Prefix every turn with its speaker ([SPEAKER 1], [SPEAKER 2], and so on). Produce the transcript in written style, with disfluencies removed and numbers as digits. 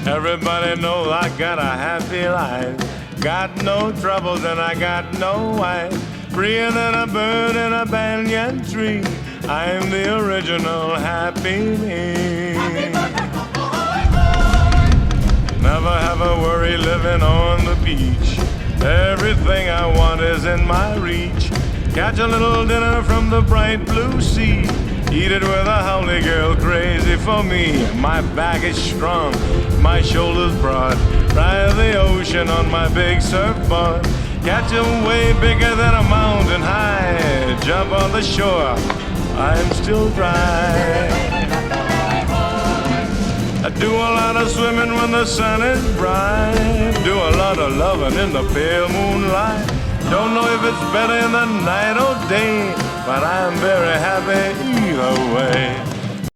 [SPEAKER 1] Everybody knows I got a happy life. Got no troubles and I got no wife. Freer than a bird in a banyan tree. I'm the original happy me. Never have a worry living on the beach. Everything I want is in my reach. Catch a little dinner from the bright blue sea. Eat it with a holy girl crazy for me. My back is strong, my shoulders broad. Ride the ocean on my big surfboard. Catch a wave bigger than a mountain high. Jump on the shore, I'm still dry. I do a lot of swimming when the sun is bright. Do a lot of loving in the pale moonlight. Don't know if it's better in the night or day, but I'm very happy either